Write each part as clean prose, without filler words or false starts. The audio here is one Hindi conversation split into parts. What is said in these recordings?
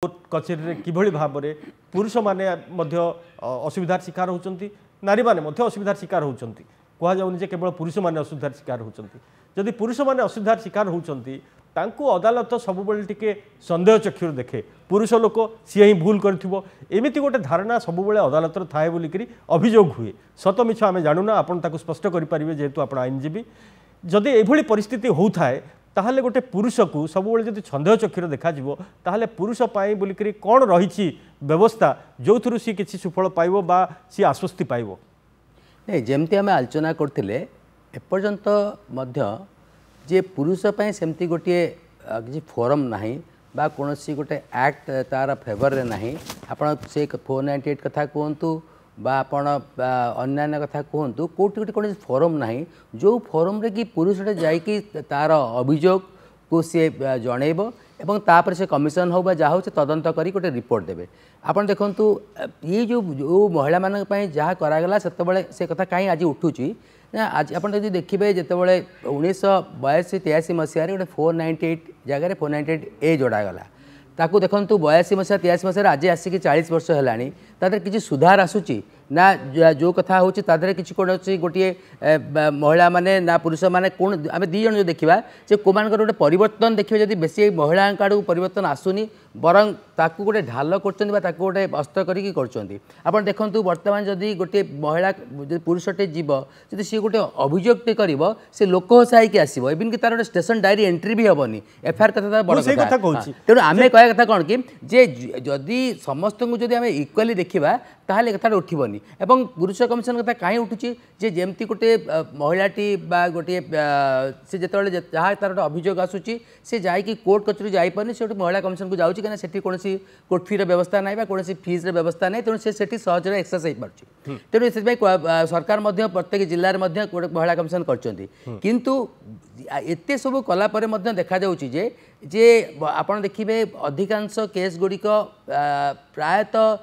कचेरी किभली भाव में पुरुष माने असुविधार शिकार होती नारी माने असुविधार शिकार होती कहुनि केवल पुरुष माने असुविधार शिकार होती जदि पुरुष माने असुविधार शिकार होती अदालत सब टे सन्देह चक्षुर देखे पुरुष लोक सी ही भूल करमती गोटे धारणा सब अदालत थाए बोलिक अभियोग हुए सत मिछ आम जानूना आपड़ स्पष्ट करेंगे जेहेतु आप आईनजीवी जदि यही परिस्थिति होता है ताहले गोटे पुरुष को सब जब सन्देह चक्षुर देखा ताहले पुरुष बोलिक कौन रही व्यवस्था जो थ्रु सी किसी सुफल पाइब बा सी आश्वस्ति पाइब नहीं जमती आम आलोचना करते एपर्यंत जे पुरुष सेमती गोटे किसी फोरम नहीं बा कौन गोटे एक्ट तार फेवर रे नहीं आपण से 498 कथा कहतु बा आपण अन्य कथा कहतु कौटी गोटे कौन फोरम नहीं जो फोरम रे कि पुरुष जाइकी तार अभियोग को सी जनइब एवं तापर से कमिशन हो जहाँ हो तदंत करी गोटे रिपोर्ट देवे आपन देखंतु ये जो महिला मान जहाँ करागला से कथा कहीं आज उठुची ना आज आप देखिए जितेबाला 1982-83 मसीह गोटे 498 जगह 498A जोड़ागला ताकू देखूँ 82-83 मसीह आज आसिक 40 वर्ष है तादर किसी सुधार आसूची ना जो कथा हूँ कि कौन गोटे महिला माने ना पुरुष माने कौन आम दी जन जो देखा जे कौन गोटे परिवर्तन देखिए जब बेसी महिला आड़ू परिवर्तन आसुनी बरं ताकू गोटे ढाल कर गोटे अस्त्र करके कर देखूँ बर्तमान जदि गोटे महिला पुरुषटे जीव जब सी गोटे अभियोगटे कर से लोक हसाई आसो इवन कि तार गोटे स्टेशन डायरी एंट्री भी हेनी एफआईआर कथा बड़ तेणु आम कह कथा कौन कि जदि समस्त को जब आम इक्वाली देखा ताहले कथा उठबनी एवं पुरुष कमिशन कथा कहीं उठुची जे जेमती गोटे महिलाटी बा गोटे से जिते जहाँ तार गोटे अभियोग आसूची से जाकि कोर्ट कचेरी जापरनी से गोटे महिला कमिशन को जाऊँगी कहीं से कौन कोर्ट फी व्यवस्था ना कौन फीज व्यवस्था ना तेणु से सहज एक्सेस हो पार्टी तेणु से सरकार प्रत्येक जिले में गोटे महिला कमिशन किंतु एत सब कलापर देखा जे जे आपड़ देखिए अधिकांश केस गुड़िक प्रायतः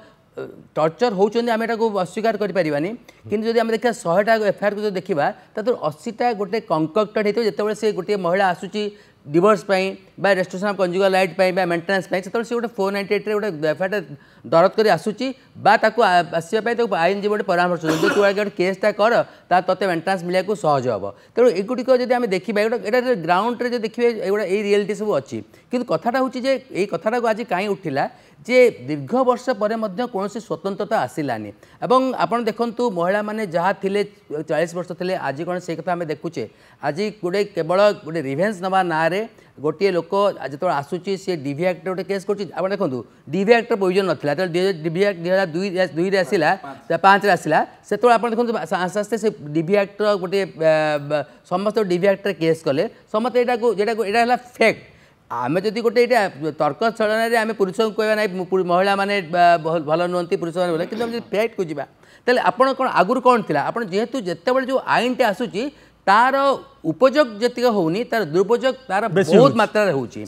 टर्चर होती आम एटा अस्वीकार करें कि जब आम देखा 100टा एफआईआर को जो देखा तर 80टा गोटे कंकक्टेड होते जिते से गोटे महिला आसूची डिवोर्स बा restriction of conjugal right maintenance से गोटे 498 गोटे एफआईआर दरद कर आसूची आसवाई आईनजीवी गोटे परामर्श जो तू गोटे केसटा कर ते मेंटेनेंस मिलने सहज हम तेणु एगुड़िक जब आम देखा ये ग्राउंड में जो देखिए ये रियलिटी सब अच्छी कि कथाटा हूँ ये कथाटा को आज कहीं उठिला जे दीर्घ वर्ष पर कौन स्वतंत्रता आसलानी एवं आपड़ देखु महिला माने जहाँ थिले 40 वर्ष थे आज कौन से कथा आम देखुचे आज गोटे केवल गोटे रिवेंज नवा ना रे गोटे लोक जो आसूची सी डीवी एक्ट गोटे केस कर देखो डीवी एक्ट प्रोविजन नाला डीवी एक्ट 2002 आसला 5 आसला से आप देखो आस्ते आस्ते से डीवी एक्ट गोटे समस्त डीवी एक्ट केस कले समस्त यहाँ फैक्ट आम जदि गोटे तर्क छलन आम पुरुष को कहना ना महिला माने भल नुहति पुरुष मैंने कि फैक्ट को जावा तेल आपड़ कौन आगुरी कौन थी आप जेहेतु जिते जो आईनटे आसूची तार उपयोग जी होनी तार दुरुपयोग तार बहुत मात्रा होची